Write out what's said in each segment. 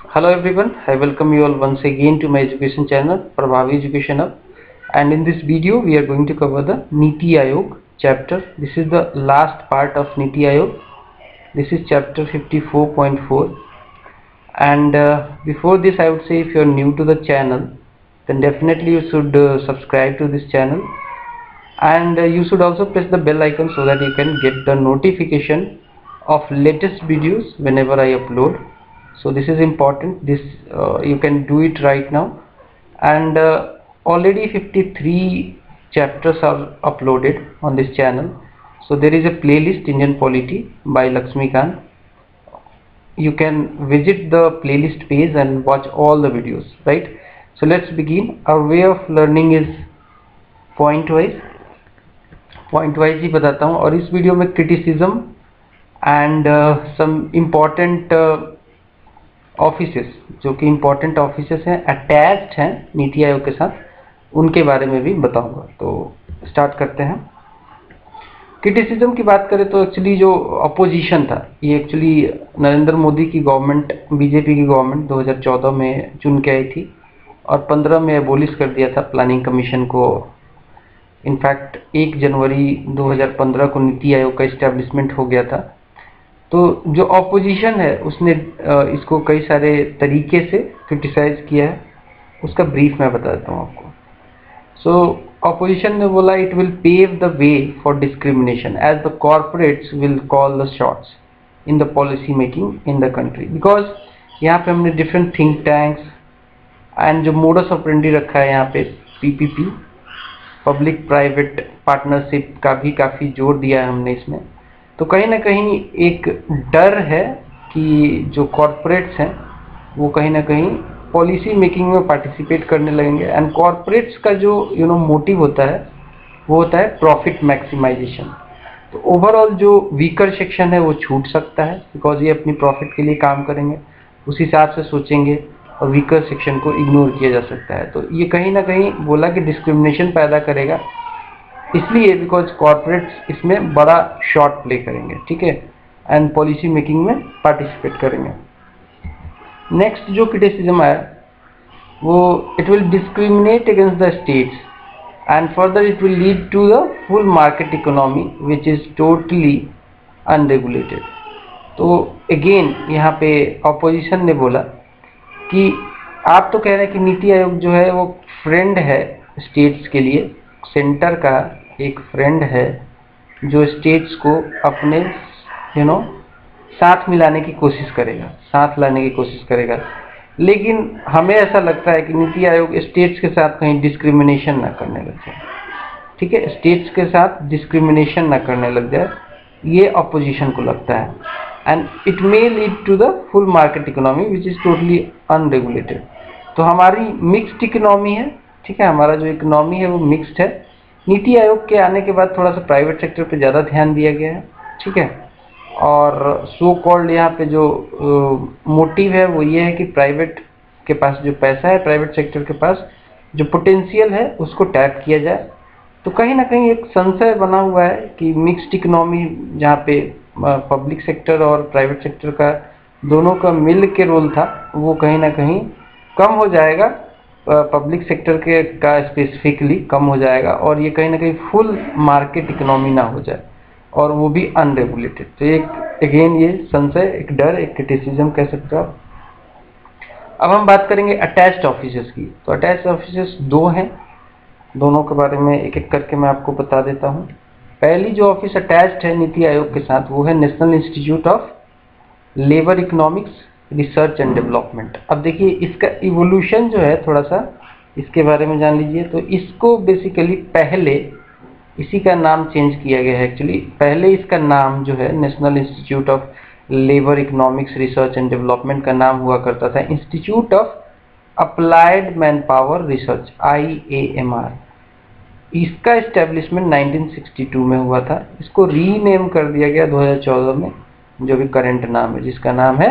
Hello everyone, I welcome you all once again to my education channel Prabhavi Education Hub, and in this video we are going to cover the Niti Aayog chapter. This is the last part of Niti Aayog. This is chapter 54.4, and before this I would say, if you are new to the channel, then definitely you should subscribe to this channel, and you should also press the bell icon so that you can get the notification of latest videos whenever I upload. So this is important. This you can do it right now, and already 53 chapters are uploaded on this channel. So there is a playlist, Indian Polity by Laxmikant. You can visit the playlist page and watch all the videos, right? So let's begin. Our way of learning is point wise ही बताता हूँ, और इस video में criticism and some important offices, जो कि important offices हैं, attached हैं नीति आयोग के साथ, उनके बारे में भी बताऊंगा। तो स्टार्ट करते हैं। क्रिटिसिज्म की बात करें तो एक्चुअली जो अपोजिशन था, ये एक्चुअली नरेंद्र मोदी की गवर्नमेंट, बीजेपी की गवर्नमेंट 2014 में चुन के आई थी और 15 में एबोलिश कर दिया था प्लानिंग कमीशन को। इनफैक्ट 1 जनवरी 2015 को नीति आयोग का इस्टेब्लिशमेंट हो गया था। तो जो ऑपोजिशन है उसने इसको कई सारे तरीके से क्रिटिसाइज किया है, उसका ब्रीफ मैं बता देता हूँ आपको। सो ऑपोजिशन ने बोला, it will pave the way for discrimination as the corporates will call the shots in the policy making in the country. Because यहाँ पे हमने डिफरेंट थिंक टैंक्स एंड जो मोडस ऑपरेंडी रखा है यहाँ पे पीपीपी, पब्लिक प्राइवेट पार्टनरशिप का भी काफ़ी जोर दिया है हमने इसमें। तो कहीं ना कहीं एक डर है कि जो कॉरपोरेट्स हैं वो कहीं ना कहीं पॉलिसी मेकिंग में पार्टिसिपेट करने लगेंगे, एंड कॉरपोरेट्स का जो मोटिव होता है वो होता है प्रॉफिट मैक्सिमाइजेशन। तो ओवरऑल जो वीकर सेक्शन है वो छूट सकता है, बिकॉज ये अपनी प्रॉफिट के लिए काम करेंगे, उस हिसाब से सोचेंगे, और वीकर सेक्शन को इग्नोर किया जा सकता है। तो ये कहीं ना कहीं बोला कि डिस्क्रिमिनेशन पैदा करेगा, इसलिए बिकॉज कॉर्पोरेट्स इसमें बड़ा शॉट प्ले करेंगे, ठीक है, एंड पॉलिसी मेकिंग में पार्टिसिपेट करेंगे। नेक्स्ट जो क्रिटिसिज्म आया वो, it will discriminate against the states and further it will lead to the full market economy which is totally unregulated. तो अगेन यहाँ पे ऑपोजिशन ने बोला कि आप तो कह रहे हैं कि नीति आयोग जो है वो फ्रेंड है स्टेट्स के लिए, सेंटर का एक फ्रेंड है जो स्टेट्स को अपने साथ मिलाने की कोशिश करेगा, साथ लाने की कोशिश करेगा। लेकिन हमें ऐसा लगता है कि नीति आयोग स्टेट्स के साथ कहीं डिस्क्रिमिनेशन ना करने लग जाए, ठीक है, स्टेट्स के साथ डिस्क्रिमिनेशन ना करने लग जाए, ये अपोजिशन को लगता है। And it may lead to the full market economy which is totally unregulated. तो हमारी मिक्स्ड इकोनॉमी है, ठीक है, हमारा जो इकोनॉमी है वो मिक्स्ड है। नीति आयोग के आने के बाद थोड़ा सा प्राइवेट सेक्टर पे ज़्यादा ध्यान दिया गया है, ठीक है, और सो कॉल्ड यहाँ पे जो मोटिव है वो ये है कि प्राइवेट के पास जो पैसा है, प्राइवेट सेक्टर के पास जो पोटेंशियल है उसको टैप किया जाए। तो कहीं ना कहीं एक संशय बना हुआ है कि मिक्स्ड इकोनॉमी जहाँ पे पब्लिक सेक्टर और प्राइवेट सेक्टर का दोनों का मिल के रोल था, वो कहीं ना कहीं कम हो जाएगा, पब्लिक सेक्टर के का स्पेसिफिकली कम हो जाएगा, और ये कहीं ना कहीं फुल मार्केट इकोनॉमी ना हो जाए, और वो भी अनरेगुलेटेड। तो एक अगेन ये संशय, एक डर, एक क्रिटिसिज्म कह सकते हो। अब हम बात करेंगे अटैच्ड ऑफिसेस की। तो अटैच्ड ऑफिसेस 2 हैं, दोनों के बारे में एक एक करके मैं आपको बता देता हूँ। पहली जो ऑफिस अटैच्ड है नीति आयोग के साथ वो है national institute of labour economics research and development. अब देखिए इसका इवोल्यूशन जो है, थोड़ा सा इसके बारे में जान लीजिए। तो इसको बेसिकली पहले इसी का नाम चेंज किया गया है। एक्चुअली पहले इसका नाम जो है national institute of labour economics research and development का नाम हुआ करता था institute of applied man power research, IAMR। इसका इस्टेब्लिशमेंट 1962 में हुआ था। इसको रीनेम कर दिया गया 2014 में, जो भी करंट नाम है, जिसका नाम है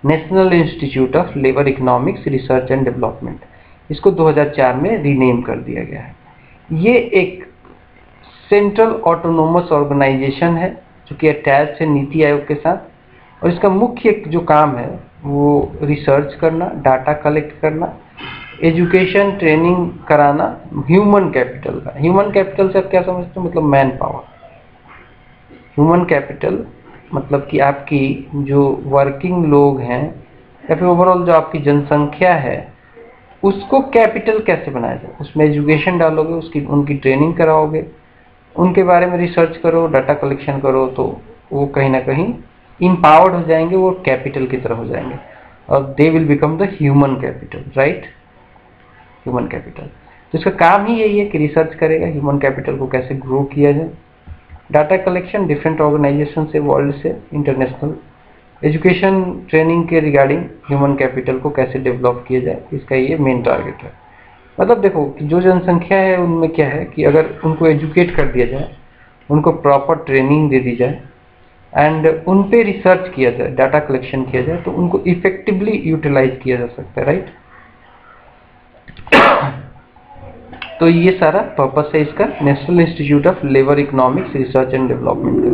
national institute of labour economics research and development. इसको 2004 में रीनेम कर दिया गया है। ये एक सेंट्रल ऑटोनोमस ऑर्गेनाइजेशन है जो कि अटैच है नीति आयोग के साथ, और इसका मुख्य जो काम है वो रिसर्च करना, डाटा कलेक्ट करना, एजुकेशन ट्रेनिंग कराना ह्यूमन कैपिटल का। ह्यूमन कैपिटल से आप क्या समझते हो? मतलब मैन पावर। ह्यूमन कैपिटल मतलब कि आपकी जो वर्किंग लोग हैं या फिर ओवरऑल जो आपकी जनसंख्या है उसको कैपिटल कैसे बनाया जाए, उसमें एजुकेशन डालोगे, उसकी उनकी ट्रेनिंग कराओगे, उनके बारे में रिसर्च करो, डाटा कलेक्शन करो, तो वो कहीं ना कहीं इम्पावर्ड हो जाएंगे, वो कैपिटल की तरह हो जाएंगे और they will become the human capital, right. Human capital तो इसका काम ही यही है कि रिसर्च करेगा ह्यूमन कैपिटल को कैसे ग्रो किया जाए, डाटा कलेक्शन डिफरेंट ऑर्गेनाइजेशन से, वर्ल्ड से, इंटरनेशनल, एजुकेशन ट्रेनिंग के रिगार्डिंग ह्यूमन कैपिटल को कैसे डेवलप किया जाए, इसका ये मेन टारगेट है। मतलब देखो कि जो जनसंख्या है उनमें क्या है कि अगर उनको एजुकेट कर दिया जाए, उनको प्रॉपर ट्रेनिंग दे दी जाए एंड उन पे रिसर्च किया जाए, डाटा कलेक्शन किया जाए, तो उनको इफेक्टिवली यूटिलाइज किया जा सकता है, राइट। तो ये सारा पर्पस है इसका, national institute of labour economics research and development का।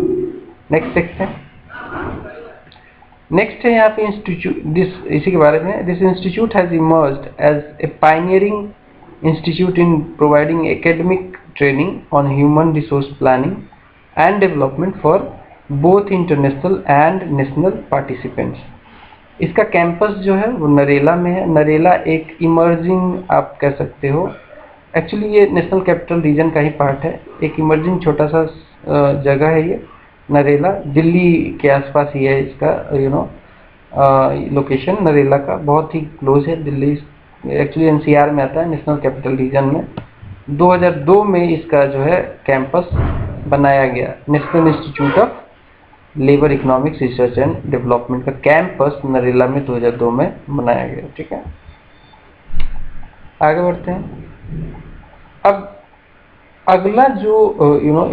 नेक्स्ट देखते हैं। नेक्स्ट है यहाँ पे इंस्टीट्यूट, दिस इसी के बारे में, this institute has emerged as a pioneering institute in providing academic training on human resource planning and development for both international and national participants. इसका कैंपस जो है वो नरेला में है। नरेला एक इमर्जिंग आप कह सकते हो, एक्चुअली ये नेशनल कैपिटल रीजन का ही पार्ट है, एक इमर्जिंग छोटा सा जगह है ये नरेला, दिल्ली के आसपास ही है इसका लोकेशन नरेला का, बहुत ही क्लोज है दिल्ली, एक्चुअली एनसीआर में आता है, नेशनल कैपिटल रीजन में। 2002 में इसका जो है कैंपस बनाया गया, national institute of labour economics research and development का कैंपस नरेला में 2002 में बनाया गया, ठीक है। आगे बढ़ते हैं। अब अगला जो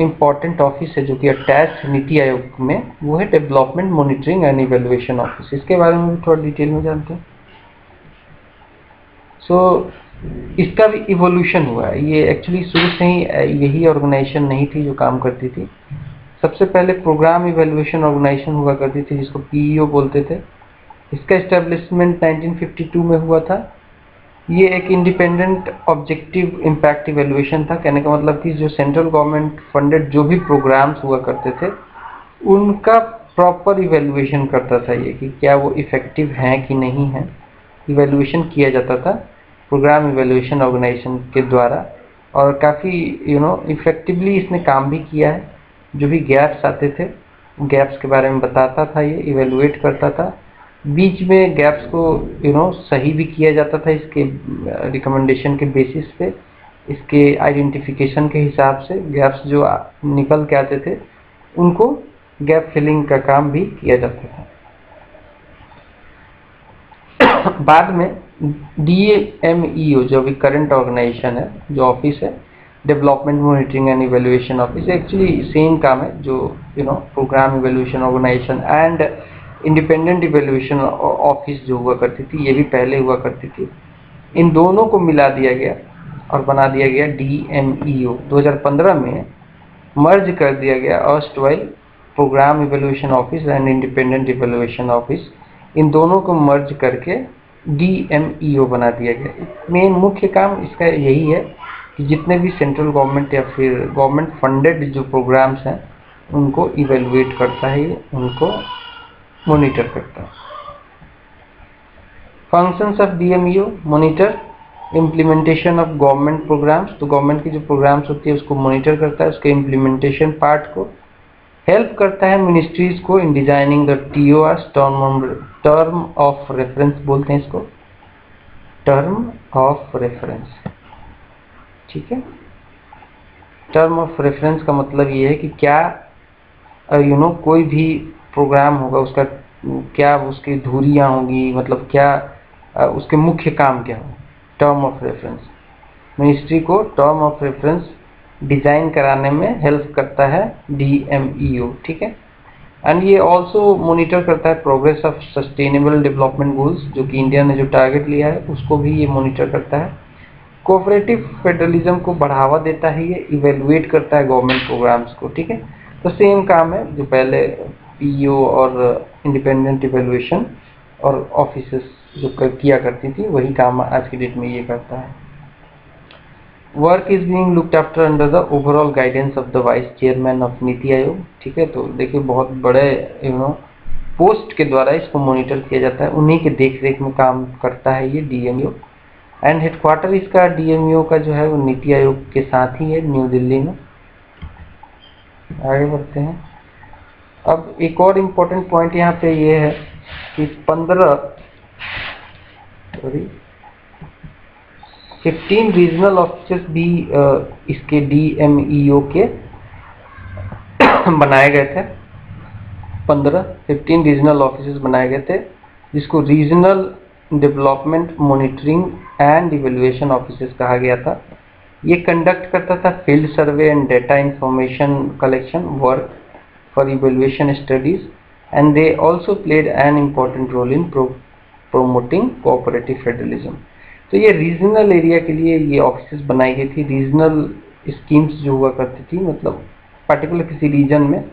इम्पोर्टेंट ऑफिस है जो कि अटैच नीति आयोग में, वो है development monitoring and evaluation office. इसके बारे में भी थोड़ा डिटेल में जानते हैं। इसका भी इवोल्यूशन हुआ है। ये एक्चुअली शुरू से ही यही ऑर्गेनाइजेशन नहीं थी जो काम करती थी। सबसे पहले प्रोग्राम इवैल्यूएशन ऑर्गेनाइजेशन हुआ करती थी जिसको पीईओ बोलते थे। इसका एस्टेब्लिशमेंट 1952 में हुआ था। ये एक इंडिपेंडेंट ऑब्जेक्टिव इम्पैक्ट इवैल्यूएशन था। कहने का मतलब कि जो सेंट्रल गवर्नमेंट फंडेड जो भी प्रोग्राम्स हुआ करते थे उनका प्रॉपर इवैल्यूएशन करता था ये कि क्या वो इफेक्टिव हैं कि नहीं है, इवैल्यूएशन किया जाता था प्रोग्राम इवैल्यूएशन ऑर्गेनाइजेशन के द्वारा। और काफ़ी इफेक्टिवली इसने काम भी किया है। जो भी गैप्स आते थे गैप्स के बारे में बताता था, ये इवैल्यूएट करता था, बीच में गैप्स को सही भी किया जाता था इसके रिकमेंडेशन के बेसिस पे, इसके आइडेंटिफिकेशन के हिसाब से गैप्स जो निकल के आते थे उनको गैप फिलिंग का काम भी किया जाता था। बाद में DMEO जो भी करंट ऑर्गेनाइजेशन है, जो ऑफिस है development monitoring and evaluation office, actually same काम है जो programme evaluation organisation and independent evaluation office जो हुआ करती थी, ये भी पहले हुआ करती थी। इन दोनों को मिला दिया गया और बना दिया गया DMEO। 2015 में मर्ज कर दिया गया erstwhile programme evaluation office and independent evaluation office, इन दोनों को मर्ज करके DMEO बना दिया गया। मेन मुख्य काम इसका यही है कि जितने भी सेंट्रल गवर्नमेंट या फिर गवर्नमेंट फंडेड जो प्रोग्राम्स हैं उनको इवैल्यूएट करता है, उनको मॉनिटर करता है। Functions of DMEO: monitor implementation of government programmes, तो गवर्नमेंट की जो प्रोग्राम्स होती है उसको मॉनिटर करता है, उसके इम्प्लीमेंटेशन पार्ट को। हेल्प करता है मिनिस्ट्रीज को in designing the TORs, term of reference बोलते हैं इसको, टर्म ऑफ रेफरेंस, ठीक है। टर्म ऑफ रेफरेंस का मतलब ये है कि क्या कोई भी प्रोग्राम होगा उसका क्या उसकी धुरियाँ होंगी, मतलब क्या उसके मुख्य काम क्या हो। टर्म ऑफ रेफरेंस मिनिस्ट्री को टर्म ऑफ रेफरेंस डिजाइन कराने में हेल्प करता है DMEO, ठीक है। एंड ये ऑल्सो मॉनिटर करता है progress of sustainable development goals, जो कि इंडिया ने जो टारगेट लिया है उसको भी ये मॉनिटर करता है। कोऑपरेटिव फेडरलिज्म को बढ़ावा देता है, ये इवेलुएट करता है गवर्नमेंट प्रोग्राम्स को, ठीक है। तो सेम काम है जो पहले PEO और इंडिपेंडेंट इवेलुएशन और ऑफिसेस जो किया करती थी वही काम आज की डेट में ये करता है। Work is being looked after under the overall guidance of the vice chairman of NITI Aayog. ठीक है, तो देखिए बहुत बड़े पोस्ट के द्वारा इसको मॉनिटर किया जाता है, उन्हीं के देख रेख में काम करता है ये DMO। एंड हेडक्वार्टर इसका DMO का जो है वो नीति आयोग के साथ ही है, न्यू दिल्ली में। आगे बढ़ते हैं। अब एक और इम्पोर्टेंट पॉइंट यहाँ पे ये है कि 15 रीजनल ऑफिसर्स भी इसके DMEO के बनाए गए थे। 15 रीजनल ऑफिसर्स बनाए गए थे, जिसको regional development monitoring and evaluation officers कहा गया था। ये कंडक्ट करता था field survey and data information collection work for evaluation studies, and they also played an important role in promoting cooperative federalism. तो ये रीजनल एरिया के लिए ये ऑफिसेस बनाई गई थी। रीजनल स्कीम्स जो हुआ करती थी, मतलब पर्टिकुलर किसी रीजन में,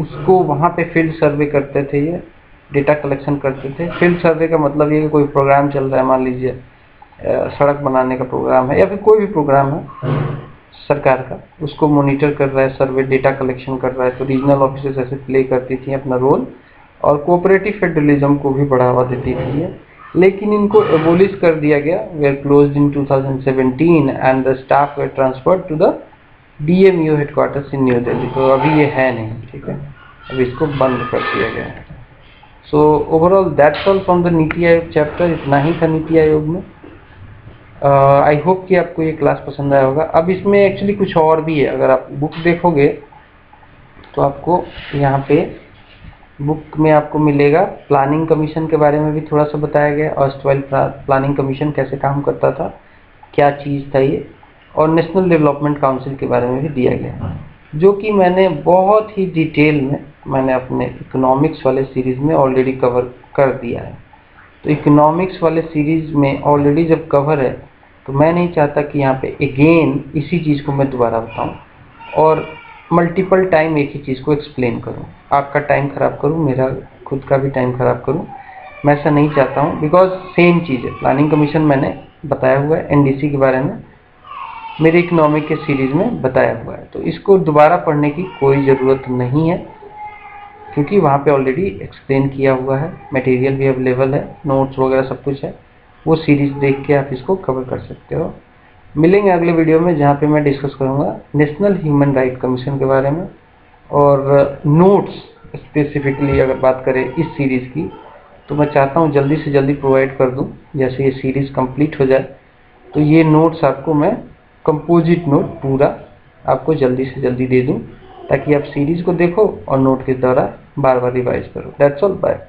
उसको वहाँ पे फील्ड सर्वे करते थे, ये डेटा कलेक्शन करते थे। फील्ड सर्वे का मतलब ये कि कोई प्रोग्राम चल रहा है, मान लीजिए सड़क बनाने का प्रोग्राम है या फिर कोई भी प्रोग्राम है सरकार का, उसको मॉनिटर कर रहा है, सर्वे डेटा कलेक्शन कर रहा है, तो रीजनल ऑफिसर्स ऐसे प्ले करती थी अपना रोल और कोऑपरेटिव फेडरलिज्म को भी बढ़ावा देती थी। लेकिन इनको एबोलिश कर दिया गया, were closed in 2017 and the staff were transferred to the DMEO headquarters in New Delhi. तो अभी ये है नहीं, ठीक है, अभी इसको बंद कर दिया गया है। So overall that's all from the NITI Aayog chapter. इतना ही था नीति आयोग में। आई होप कि आपको ये क्लास पसंद आया होगा। अब इसमें एक्चुअली कुछ और भी है, अगर आप बुक देखोगे तो आपको यहाँ पे बुक में आपको मिलेगा प्लानिंग कमीशन के बारे में भी थोड़ा सा बताया गया, ऑस्टवाइल प्लानिंग कमीशन कैसे काम करता था, क्या चीज़ था ये, और नेशनल डेवलपमेंट काउंसिल के बारे में भी दिया गया, जो कि मैंने बहुत ही डिटेल में मैंने अपने इकोनॉमिक्स वाले सीरीज़ में ऑलरेडी कवर कर दिया है। तो इकोनॉमिक्स वाले सीरीज़ में ऑलरेडी जब कवर है तो मैं नहीं चाहता कि यहाँ पे अगेन इसी चीज़ को मैं दोबारा बताऊँ और मल्टीपल टाइम एक ही चीज़ को एक्सप्लेन करूँ, आपका टाइम ख़राब करूँ, मेरा खुद का भी टाइम ख़राब करूँ। मैं ऐसा नहीं चाहता हूँ, बिकॉज सेम चीज़ है। प्लानिंग कमीशन मैंने बताया हुआ है, NDC के बारे में मेरे इकोनॉमिक के सीरीज़ में बताया हुआ है, तो इसको दोबारा पढ़ने की कोई ज़रूरत नहीं है, क्योंकि वहाँ पे ऑलरेडी एक्सप्लेन किया हुआ है, मटेरियल भी अवेलेबल है, नोट्स वगैरह सब कुछ है, वो सीरीज़ देख के आप इसको कवर कर सकते हो। मिलेंगे अगले वीडियो में, जहाँ पे मैं डिस्कस करूँगा नेशनल ह्यूमन राइट कमीशन के बारे में, और नोट्स स्पेसिफिकली अगर बात करें इस सीरीज़ की, तो मैं चाहता हूँ जल्दी से जल्दी प्रोवाइड कर दूँ। जैसे ये सीरीज़ कंप्लीट हो जाए तो ये नोट्स आपको मैं कंपोजिट नोट पूरा आपको जल्दी से जल्दी दे दूँ, ताकि आप सीरीज़ को देखो और नोट के द्वारा बार बार रिवाइज करो। That's all, bye.